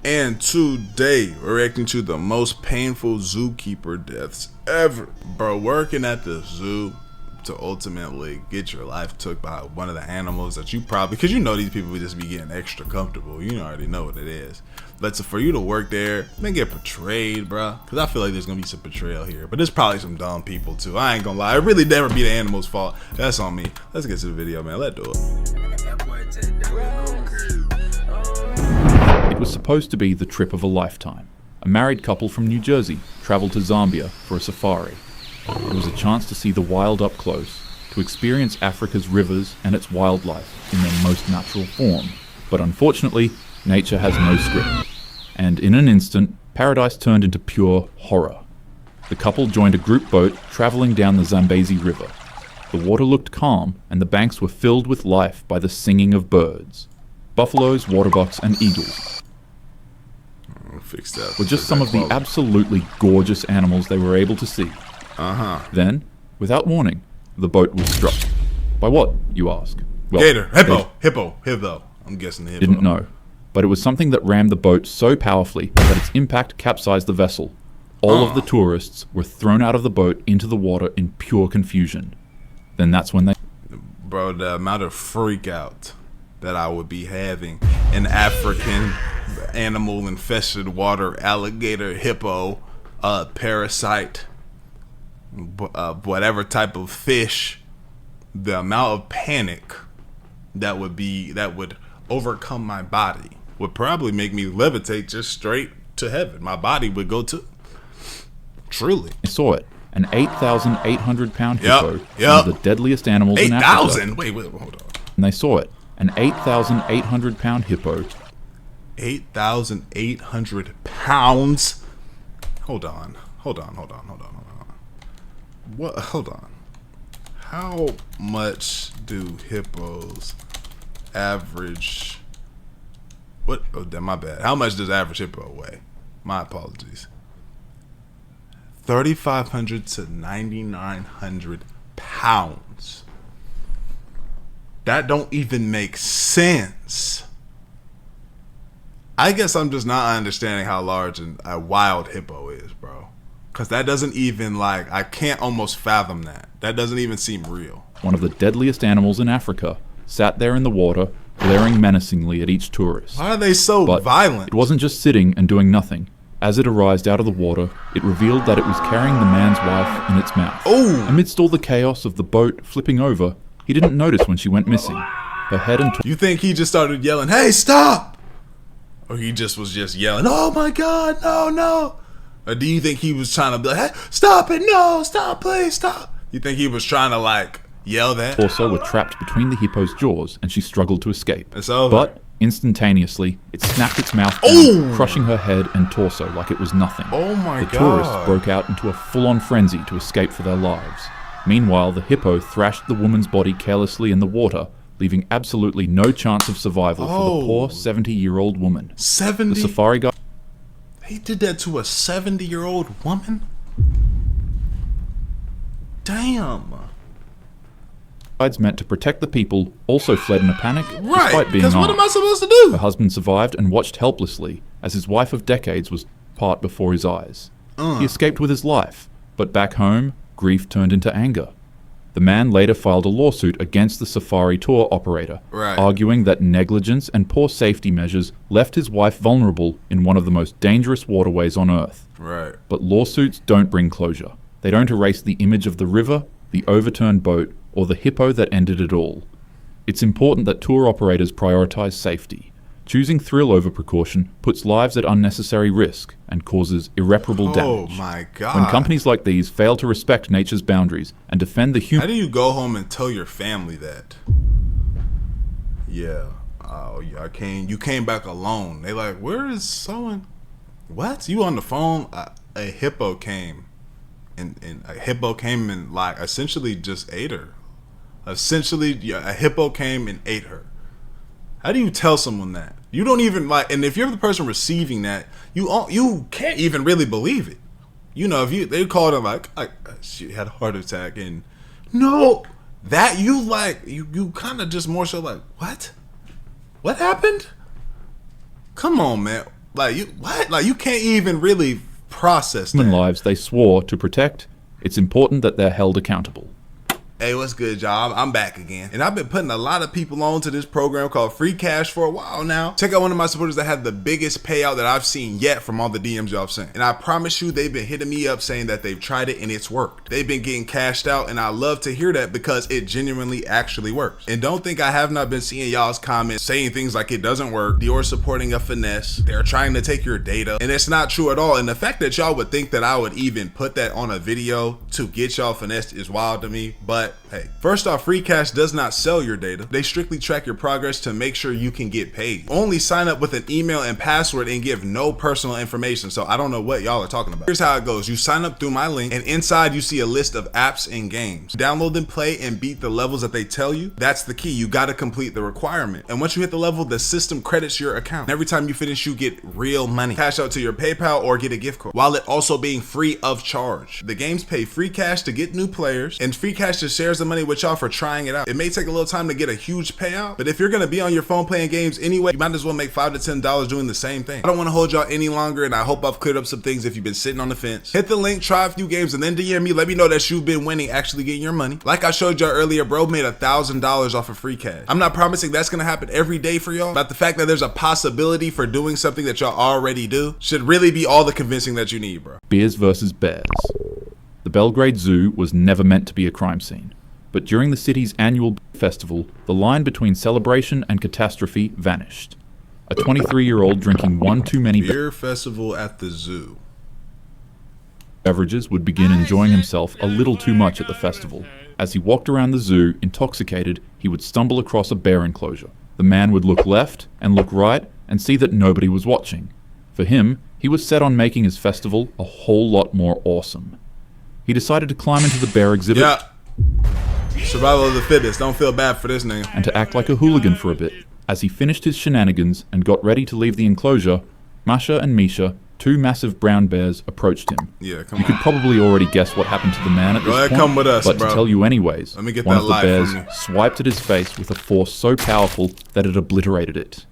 And today, we're reacting to the most painful zookeeper deaths ever. Bro, working at the zoo to ultimately get your life took by one of the animals that you probably, because you know these people would just be getting extra comfortable. You already know what it is. But for you to work there, then get portrayed, bro. Because I feel like there's going to be some betrayal here. But there's probably some dumb people too. I ain't going to lie. It really never be the animal's fault. That's on me. Let's get to the video, man. Let's do it. It was supposed to be the trip of a lifetime. A married couple from New Jersey traveled to Zambia for a safari. It was a chance to see the wild up close, to experience Africa's rivers and its wildlife in their most natural form. But unfortunately, nature has no script. And in an instant, paradise turned into pure horror. The couple joined a group boat traveling down the Zambezi River. The water looked calm, and the banks were filled with life by the singing of birds. Buffaloes, waterbucks, and eagles were just some of the absolutely gorgeous animals they were able to see. Then, without warning, the boat was struck. By what, you ask? Well, Gator, hippo. I'm guessing the hippo. Didn't know, but it was something that rammed the boat so powerfully that its impact capsized the vessel. All of the tourists were thrown out of the boat into the water in pure confusion. Then that's when they... Bro, the amount of freak out that I would be having an African animal infested water, alligator, hippo, parasite, whatever type of fish, the amount of panic that would overcome my body would probably make me levitate just straight to heaven. My body would go to... Truly. I saw it. An 8,800-pound hippo, one of the deadliest animals in Africa. 8,000? Wait, hold on. And they saw it. An 8,800-pound hippo. 8,800 pounds? Hold on. What? Hold on. How much do hippos average? What? Oh, damn, my bad. How much does average hippo weigh? My apologies. 3,500 to 9,900 pounds. That don't even make sense. I guess I'm just not understanding how large a wild hippo is, bro. Because that doesn't even, like, I can't almost fathom that. That doesn't even seem real. One of the deadliest animals in Africa sat there in the water, glaring menacingly at each tourist. Why are they so violent? It wasn't just sitting and doing nothing. As it arose out of the water, it revealed that it was carrying the man's wife in its mouth. Oh! Amidst all the chaos of the boat flipping over, he didn't notice when she went missing. Her head and... You think he just started yelling, "Hey, stop!" Or he just was yelling, "Oh my God, no!" Or do you think he was trying to be like, "Hey, stop it, no, stop, please, stop"? You think he was trying to, like, yell that? Also were trapped between the hippo's jaws, and she struggled to escape. It's over. But instantaneously, it snapped its mouth down, crushing her head and torso like it was nothing. Oh my God. The tourists broke out into a full-on frenzy to escape for their lives. Meanwhile, the hippo thrashed the woman's body carelessly in the water, leaving absolutely no chance of survival for the poor 70-year-old woman. 70? The safari guide... He did that to a 70-year-old woman? Damn. Guides meant to protect the people also fled in a panic, right, despite being because armed. what am I supposed to do? Her husband survived and watched helplessly as his wife of decades was part before his eyes. He escaped with his life, but back home, grief turned into anger. The man later filed a lawsuit against the safari tour operator, arguing that negligence and poor safety measures left his wife vulnerable in one of the most dangerous waterways on Earth. But lawsuits don't bring closure. They don't erase the image of the river, the overturned boat, or the hippo that ended it all. It's important that tour operators prioritize safety. Choosing thrill over precaution puts lives at unnecessary risk and causes irreparable damage. Oh my God. When companies like these fail to respect nature's boundaries and defend the human... How do you go home and tell your family that? Yeah. Oh, yeah, you came back alone. They like, where is someone? What? You on the phone? A hippo came. And a hippo came and, like, essentially just ate her. Essentially, a hippo came and ate her. How do you tell someone that? You don't even, like, and if you're the person receiving that, you can't even really believe it. You know, if they called him like she had a heart attack, and no, that you kind of just more so like, what happened? Come on, man. Like, you what? Like, you can't even really process that. Human lives they swore to protect, it's important that they're held accountable. Hey, what's good, y'all? I'm back again. And I've been putting a lot of people on to this program called Free Cash for a while now. Check out one of my supporters that had the biggest payout that I've seen yet from all the DMs y'all have sent. And I promise you, they've been hitting me up saying that they've tried it and it's worked. They've been getting cashed out, and I love to hear that because it genuinely actually works. And don't think I have not been seeing y'all's comments saying things like it doesn't work, Dior supporting a finesse, they're trying to take your data, and it's not true at all. And the fact that y'all would think that I would even put that on a video to get y'all finessed is wild to me. But hey, first off, Free Cash does not sell your data. They strictly track your progress to make sure you can get paid. Only sign up with an email and password and give no personal information. So I don't know what y'all are talking about. Here's how it goes. You sign up through my link, and inside you see a list of apps and games. Download them, play, and beat the levels that they tell you. That's the key. You got to complete the requirement. And once you hit the level, the system credits your account. And every time you finish, you get real money. Cash out to your PayPal or get a gift card, while it also being free of charge. The games pay Free Cash to get new players, and Free Cash just shares the money with y'all for trying it out. It may take a little time to get a huge payout, but if you're gonna be on your phone playing games anyway, you might as well make $5 to $10 doing the same thing. I don't want to hold y'all any longer, and I hope I've cleared up some things if you've been sitting on the fence. Hit the link, try a few games, and then DM me. Let me know that you've been winning, actually getting your money. Like I showed y'all earlier, bro made $1,000 off of Free Cash. I'm not promising that's gonna happen every day for y'all, but the fact that there's a possibility for doing something that y'all already do should really be all the convincing that you need, bro. Bears versus bears. The Belgrade Zoo was never meant to be a crime scene. But during the city's annual festival, the line between celebration and catastrophe vanished. A 23-year-old drinking one too many beer festival at the zoo. Beverages would begin enjoying himself a little too much at the festival. As he walked around the zoo, intoxicated, he would stumble across a bear enclosure. The man would look left and look right and see that nobody was watching. For him, he was set on making his festival a whole lot more awesome. He decided to climb into the bear exhibit. Yeah. Survival of the fittest. Don't feel bad for this nigga. And to act like a hooligan for a bit. As he finished his shenanigans and got ready to leave the enclosure, Masha and Misha, two massive brown bears, approached him. Yeah, come on. You could probably already guess what happened to the man at this point. Come with us, but bro. To tell you anyways, let me get one that of the life bears from you. swiped at his face with a force so powerful that it obliterated it.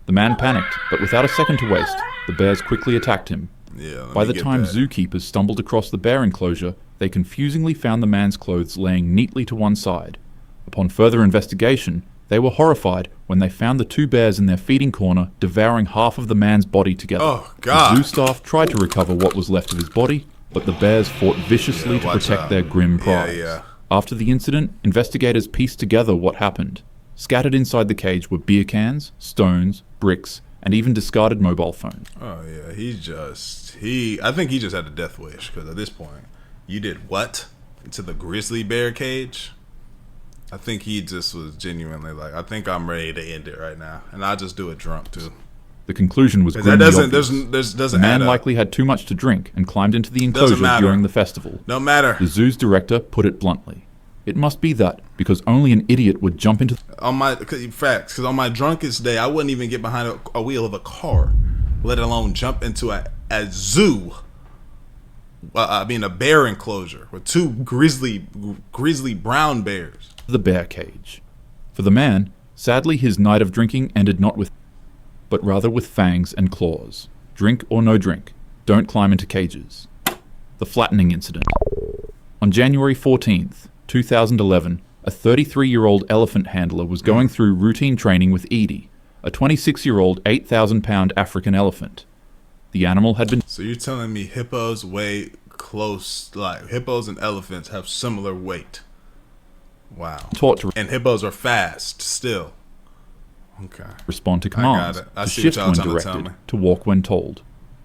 The man panicked, but without a second to waste, the bears quickly attacked him. Yeah, By the time zookeepers stumbled across the bear enclosure, they confusingly found the man's clothes laying neatly to one side. Upon further investigation, they were horrified when they found the two bears in their feeding corner devouring half of the man's body together. Oh, God. The zoo staff tried to recover what was left of his body, but the bears fought viciously to protect their grim prize. After the incident, investigators pieced together what happened. Scattered inside the cage were beer cans, stones, bricks, and even discarded mobile phones. Oh yeah, I think he just had a death wish, because at this point, you did what? Into the grizzly bear cage? I think he just was genuinely like, I think I'm ready to end it right now, and I'll just do it drunk too. The conclusion was that doesn't the man likely had too much to drink and climbed into the enclosure during the festival. No matter. The zoo's director put it bluntly. It must be that, because only an idiot would jump into... Because on my drunkest day, I wouldn't even get behind a wheel of a car, let alone jump into a zoo. A bear enclosure with two grizzly brown bears. The bear cage. For the man, sadly his night of drinking ended not with... but rather with fangs and claws. Drink or no drink, don't climb into cages. The flattening incident. On January 14th, 2011, a 33-year-old elephant handler was going through routine training with Edie, a 26-year-old 8,000-pound African elephant. The animal had been... So you're telling me hippos weigh close, like hippos and elephants have similar weight? Wow. Taught to... And hippos are fast still. Okay. Respond to commands, I to see shift what when y'all trying to directed, to walk when told.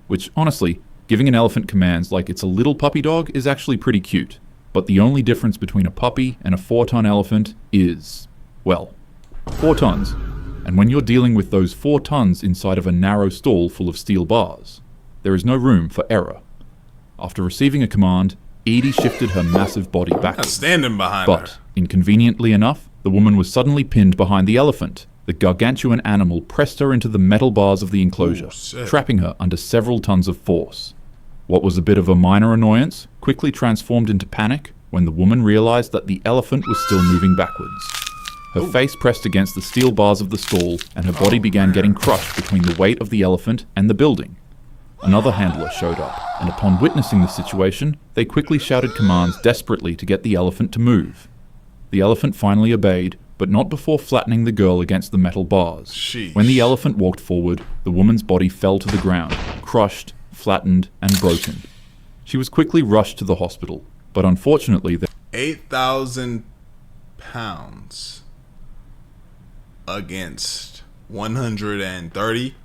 Which, honestly, giving an elephant commands like it's a little puppy dog is actually pretty cute. But the only difference between a puppy and a 4-ton elephant is, well, 4 tons. And when you're dealing with those 4 tons inside of a narrow stall full of steel bars, there is no room for error. After receiving a command, Edie shifted her massive body backwards. I'm standing behind her. But, inconveniently enough, the woman was suddenly pinned behind the elephant. The gargantuan animal pressed her into the metal bars of the enclosure, trapping her under several tons of force. What was a bit of a minor annoyance quickly transformed into panic when the woman realized that the elephant was still moving backwards. Her face pressed against the steel bars of the stall, and her body began getting crushed between the weight of the elephant and the building. another handler showed up, and upon witnessing the situation, they quickly shouted commands desperately to get the elephant to move. The elephant finally obeyed, but not before flattening the girl against the metal bars. Sheesh. When the elephant walked forward, the woman's body fell to the ground, crushed, flattened, and broken. She was quickly rushed to the hospital, but unfortunately... 8,000 pounds against 130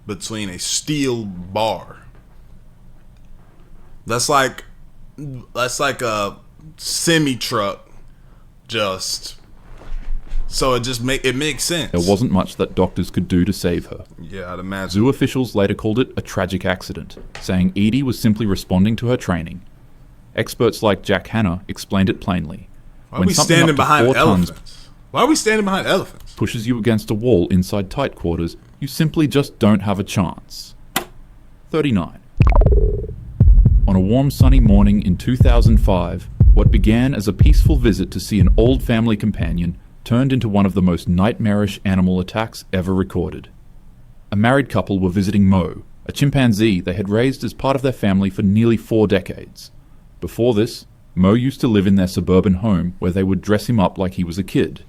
between a steel bar. That's like a semi truck. Just so it makes sense. There wasn't much that doctors could do to save her. Yeah, I'd imagine. Zoo officials later called it a tragic accident, saying Edie was simply responding to her training. Experts like Jack Hanna explained it plainly. Why are we standing behind elephants? Why are we standing behind elephants? Pushes you against a wall inside tight quarters, you simply just don't have a chance. 39. On a warm sunny morning in 2005, what began as a peaceful visit to see an old family companion turned into one of the most nightmarish animal attacks ever recorded. A married couple were visiting Mo, a chimpanzee they had raised as part of their family for nearly 4 decades. Before this, Mo used to live in their suburban home where they would dress him up like he was a kid.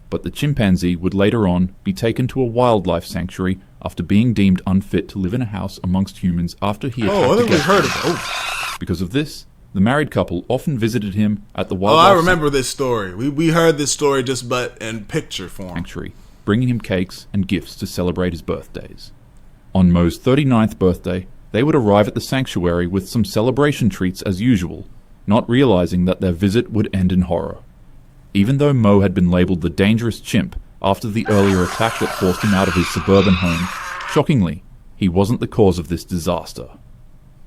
But the chimpanzee would later on be taken to a wildlife sanctuary after being deemed unfit to live in a house amongst humans after he attacked I think we heard of it. Because of this, the married couple often visited him at the wildlife I remember this story. We heard this story just but in picture form. Sanctuary, bringing him cakes and gifts to celebrate his birthdays. On Mo's 39th birthday, they would arrive at the sanctuary with some celebration treats as usual, not realizing that their visit would end in horror. Even though Mo had been labeled the dangerous chimp after the earlier attack that forced him out of his suburban home, shockingly, he wasn't the cause of this disaster.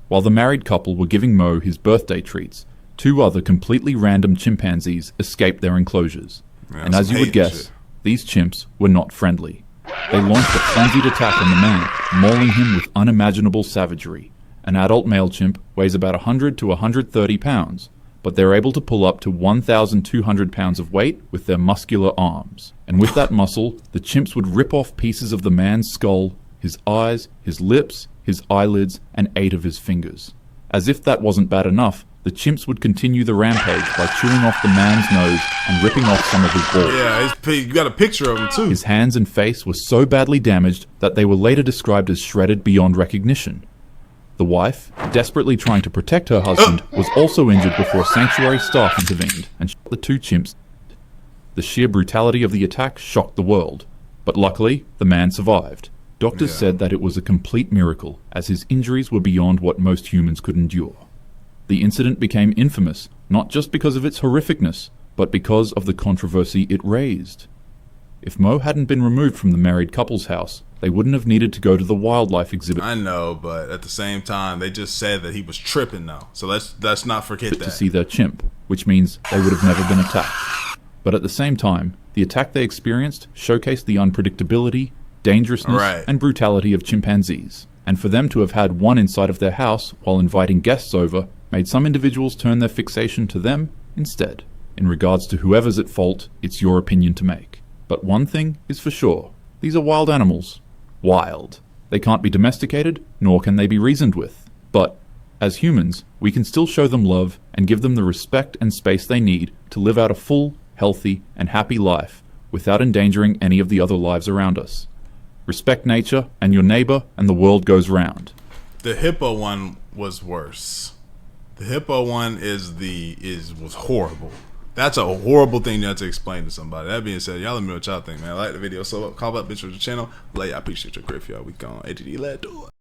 While the married couple were giving Mo his birthday treats, 2 other completely random chimpanzees escaped their enclosures. Yeah, and as you would guess, these chimps were not friendly. They launched a frenzied attack on the man, mauling him with unimaginable savagery. An adult male chimp weighs about 100 to 130 pounds, but they're able to pull up to 1,200 pounds of weight with their muscular arms. And with that muscle, the chimps would rip off pieces of the man's skull, his eyes, his lips, his eyelids, and 8 of his fingers. As if that wasn't bad enough, the chimps would continue the rampage by chewing off the man's nose and ripping off some of his balls. Yeah, you got a picture of him too. His hands and face were so badly damaged that they were later described as shredded beyond recognition. The wife, desperately trying to protect her husband, was also injured before sanctuary staff intervened and shot the 2 chimps. The sheer brutality of the attack shocked the world, but luckily, the man survived. Doctors said that it was a complete miracle, as his injuries were beyond what most humans could endure. The incident became infamous, not just because of its horrificness, but because of the controversy it raised. If Mo hadn't been removed from the married couple's house, they wouldn't have needed to go to the wildlife exhibit. I know, but at the same time, they just said that he was tripping though. So let's not forget that. To see their chimp, which means they would have never been attacked. But at the same time, the attack they experienced showcased the unpredictability, dangerousness, and brutality of chimpanzees. And for them to have had one inside of their house while inviting guests over made some individuals turn their fixation to them instead. In regards to whoever's at fault, it's your opinion to make. But one thing is for sure, these are wild animals. Wild. They can't be domesticated, nor can they be reasoned with. But, as humans, we can still show them love and give them the respect and space they need to live out a full, healthy, and happy life without endangering any of the other lives around us. Respect nature and your neighbor, and the world goes round. The hippo one was worse. The hippo one was horrible. That's a horrible thing you have to explain to somebody. That being said, y'all let me know what y'all think, man. Like the video, so call up, bitch, with the channel. Like, I appreciate your griff, y'all. We gone. AGD, let's do it.